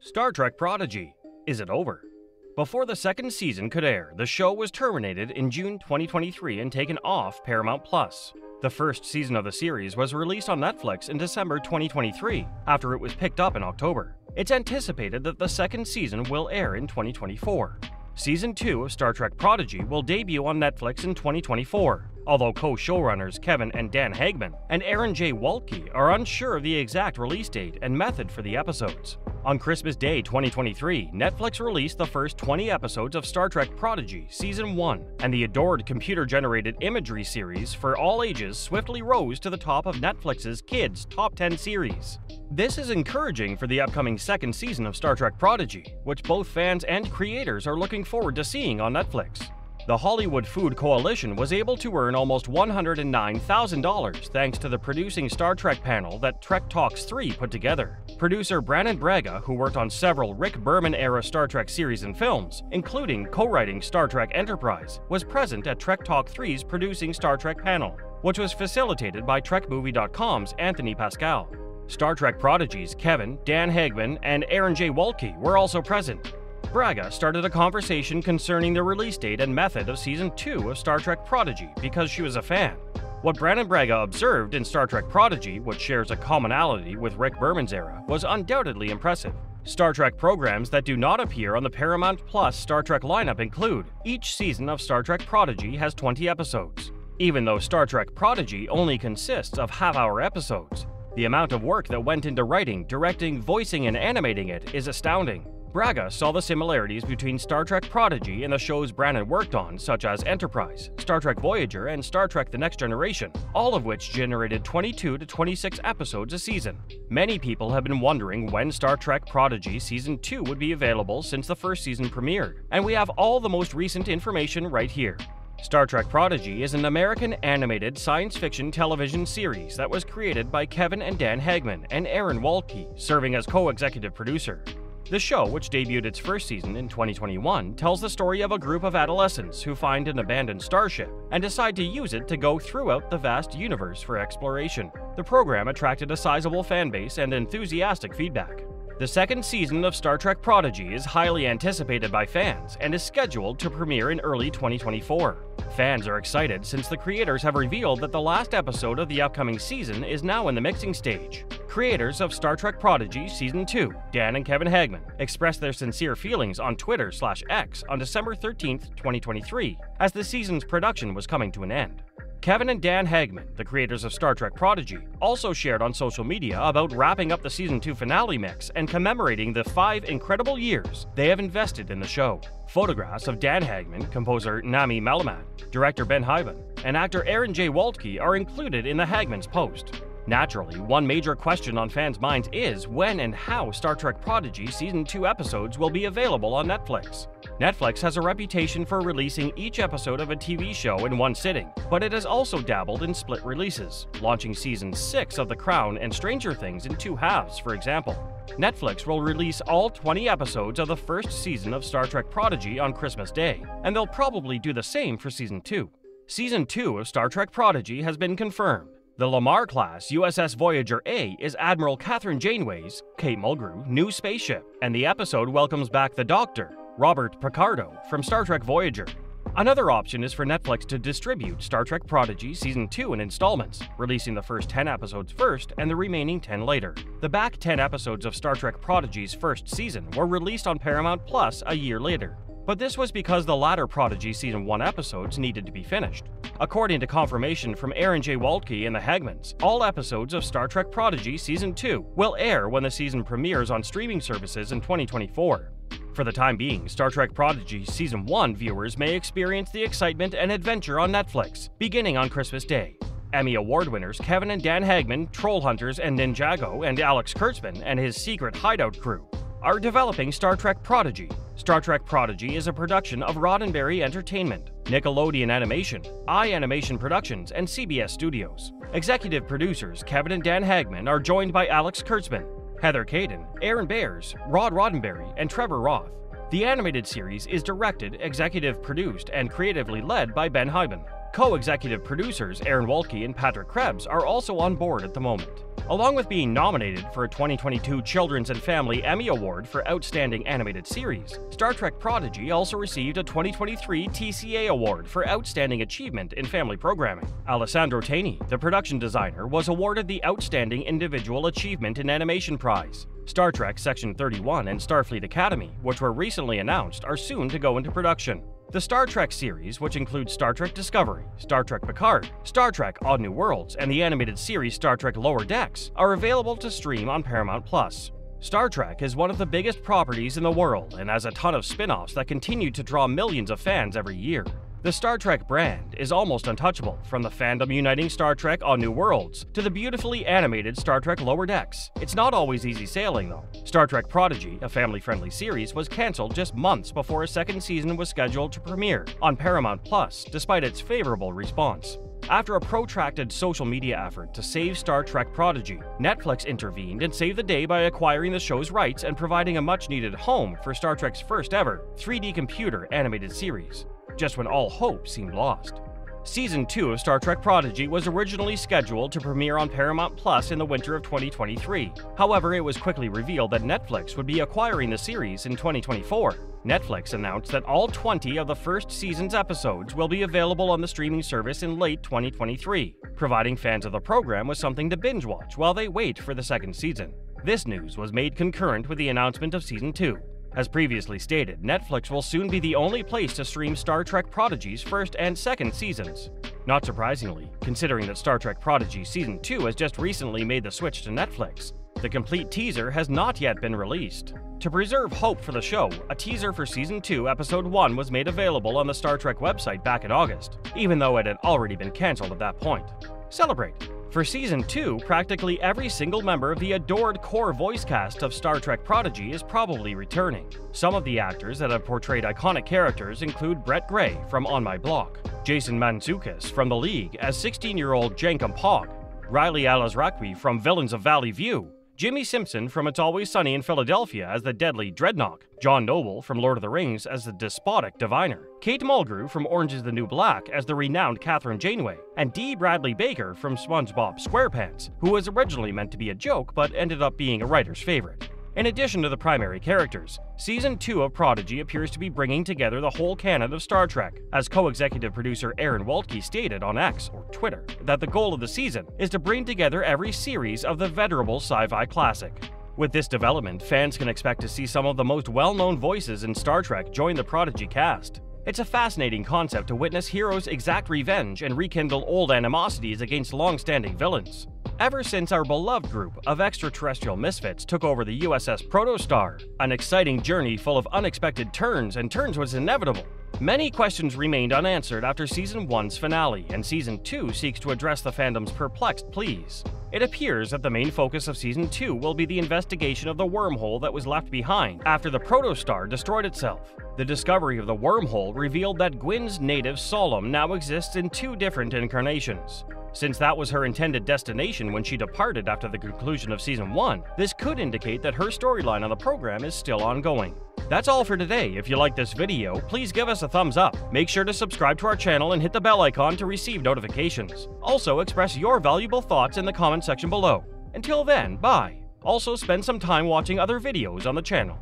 Star Trek Prodigy. Is it over? Before the second season could air, the show was terminated in June 2023 and taken off Paramount+. The first season of the series was released on Netflix in December 2023, after it was picked up in October. It's anticipated that the second season will air in 2024. Season 2 of Star Trek Prodigy will debut on Netflix in 2024, although co-showrunners Kevin and Dan Hagman and Aaron J. Waltke are unsure of the exact release date and method for the episodes. On Christmas Day 2023, Netflix released the first 20 episodes of Star Trek Prodigy Season 1, and the adored computer-generated imagery series for all ages swiftly rose to the top of Netflix's Kids Top 10 series. This is encouraging for the upcoming second season of Star Trek Prodigy, which both fans and creators are looking forward to seeing on Netflix. The Hollywood Food Coalition was able to earn almost $109,000 thanks to the Producing Star Trek panel that Trek Talks 3 put together. Producer Brannon Braga, who worked on several Rick Berman-era Star Trek series and films, including co-writing Star Trek Enterprise, was present at Trek Talk 3's Producing Star Trek panel, which was facilitated by TrekMovie.com's Anthony Pascal. Star Trek Prodigy's Kevin, Dan Hagman, and Aaron J. Waltke were also present. Braga started a conversation concerning the release date and method of Season 2 of Star Trek Prodigy because she was a fan. What Brannon Braga observed in Star Trek Prodigy, which shares a commonality with Rick Berman's era, was undoubtedly impressive. Star Trek programs that do not appear on the Paramount Plus Star Trek lineup include: each season of Star Trek Prodigy has 20 episodes. Even though Star Trek Prodigy only consists of half-hour episodes, the amount of work that went into writing, directing, voicing, and animating it is astounding. Braga saw the similarities between Star Trek Prodigy and the shows Brannon worked on, such as Enterprise, Star Trek Voyager, and Star Trek The Next Generation, all of which generated 22 to 26 episodes a season. Many people have been wondering when Star Trek Prodigy Season 2 would be available since the first season premiered, and we have all the most recent information right here. Star Trek Prodigy is an American animated science fiction television series that was created by Kevin and Dan Hagman and Aaron Waltke, serving as co-executive producer. The show, which debuted its first season in 2021, tells the story of a group of adolescents who find an abandoned starship and decide to use it to go throughout the vast universe for exploration. The program attracted a sizable fan base and enthusiastic feedback. The second season of Star Trek Prodigy is highly anticipated by fans and is scheduled to premiere in early 2024. Fans are excited since the creators have revealed that the last episode of the upcoming season is now in the mixing stage. Creators of Star Trek Prodigy Season 2, Dan and Kevin Hagman, expressed their sincere feelings on Twitter/X on December 13, 2023, as the season's production was coming to an end. Kevin and Dan Hagman, the creators of Star Trek Prodigy, also shared on social media about wrapping up the Season 2 finale mix and commemorating the 5 incredible years they have invested in the show. Photographs of Dan Hagman, composer Nami Malamat, director Ben Hyben, and actor Aaron J. Waltke are included in the Hagman's post. Naturally, one major question on fans' minds is when and how Star Trek Prodigy Season 2 episodes will be available on Netflix. Netflix has a reputation for releasing each episode of a TV show in one sitting, but it has also dabbled in split releases, launching Season 6 of The Crown and Stranger Things in 2 halves, for example. Netflix will release all 20 episodes of the first season of Star Trek Prodigy on Christmas Day, and they'll probably do the same for Season 2. Season 2 of Star Trek Prodigy has been confirmed. The Lamar-class USS Voyager A is Admiral Catherine Janeway's, Kate Mulgrew, new spaceship, and the episode welcomes back the Doctor, Robert Picardo, from Star Trek Voyager. Another option is for Netflix to distribute Star Trek Prodigy Season 2 in installments, releasing the first 10 episodes first and the remaining 10 later. The back 10 episodes of Star Trek Prodigy's first season were released on Paramount Plus a year later, but this was because the latter Prodigy Season 1 episodes needed to be finished. According to confirmation from Aaron J. Waltke and the Hagmans, all episodes of Star Trek Prodigy Season 2 will air when the season premieres on streaming services in 2024. For the time being, Star Trek Prodigy Season 1 viewers may experience the excitement and adventure on Netflix, beginning on Christmas Day. Emmy Award winners Kevin and Dan Hagman, Troll Hunters and Ninjago, and Alex Kurtzman and his secret hideout crew are developing Star Trek Prodigy. Star Trek Prodigy is a production of Roddenberry Entertainment, Nickelodeon Animation, iAnimation Productions, and CBS Studios. Executive producers Kevin and Dan Hagman are joined by Alex Kurtzman, Heather Caden, Aaron Bears, Rod Roddenberry, and Trevor Roth. The animated series is directed, executive produced, and creatively led by Ben Hyben. Co-executive producers Aaron Waltke and Patrick Krebs are also on board at the moment. Along with being nominated for a 2022 Children's and Family Emmy Award for Outstanding Animated Series, Star Trek Prodigy also received a 2023 TCA Award for Outstanding Achievement in Family Programming. Alessandro Taini, the production designer, was awarded the Outstanding Individual Achievement in Animation Prize. Star Trek Section 31 and Starfleet Academy, which were recently announced, are soon to go into production. The Star Trek series, which includes Star Trek Discovery, Star Trek Picard, Star Trek Odd New Worlds, and the animated series Star Trek Lower Decks, are available to stream on Paramount+. Star Trek is one of the biggest properties in the world and has a ton of spin-offs that continue to draw millions of fans every year. The Star Trek brand is almost untouchable, from the fandom uniting Star Trek Odd New Worlds to the beautifully animated Star Trek Lower Decks. It's not always easy sailing, though. Star Trek Prodigy, a family-friendly series, was cancelled just months before a second season was scheduled to premiere on Paramount+, despite its favorable response. After a protracted social media effort to save Star Trek Prodigy, Netflix intervened and saved the day by acquiring the show's rights and providing a much-needed home for Star Trek's first-ever 3D computer animated series, just when all hope seemed lost. Season 2 of Star Trek Prodigy was originally scheduled to premiere on Paramount Plus in the winter of 2023. However, it was quickly revealed that Netflix would be acquiring the series in 2024. Netflix announced that all 20 of the first season's episodes will be available on the streaming service in late 2023, providing fans of the program with something to binge-watch while they wait for the second season. This news was made concurrent with the announcement of Season 2. As previously stated, Netflix will soon be the only place to stream Star Trek Prodigy's first and second seasons. Not surprisingly, considering that Star Trek Prodigy Season 2 has just recently made the switch to Netflix, the complete teaser has not yet been released. To preserve hope for the show, a teaser for Season 2, Episode 1 was made available on the Star Trek website back in August, even though it had already been cancelled at that point. Celebrate! For Season 2, practically every single member of the adored core voice cast of Star Trek Prodigy is probably returning. Some of the actors that have portrayed iconic characters include Brett Gray from On My Block, Jason Mantzoukas from The League as 16-year-old Jankum Pog, Riley Alazraqui from Villains of Valley View, Jimmy Simpson from It's Always Sunny in Philadelphia as the deadly Dreadnought, John Noble from Lord of the Rings as the despotic Diviner, Kate Mulgrew from Orange is the New Black as the renowned Catherine Janeway, and D. Bradley Baker from SpongeBob SquarePants, who was originally meant to be a joke but ended up being a writer's favorite. In addition to the primary characters, Season 2 of Prodigy appears to be bringing together the whole canon of Star Trek, as co-executive producer Aaron Waltke stated on X, or Twitter, that the goal of the season is to bring together every series of the venerable sci-fi classic. With this development, fans can expect to see some of the most well-known voices in Star Trek join the Prodigy cast. It's a fascinating concept to witness heroes exact revenge and rekindle old animosities against long-standing villains. Ever since our beloved group of extraterrestrial misfits took over the USS Protostar, an exciting journey full of unexpected turns was inevitable. Many questions remained unanswered after Season 1's finale, and Season 2 seeks to address the fandom's perplexed pleas. It appears that the main focus of Season 2 will be the investigation of the wormhole that was left behind after the Protostar destroyed itself. The discovery of the wormhole revealed that Gwyn's native Solum now exists in 2 different incarnations. Since that was her intended destination when she departed after the conclusion of Season 1, this could indicate that her storyline on the program is still ongoing. That's all for today. If you liked this video, please give us a thumbs up. Make sure to subscribe to our channel and hit the bell icon to receive notifications. Also, express your valuable thoughts in the comment section below. Until then, bye! Also, spend some time watching other videos on the channel.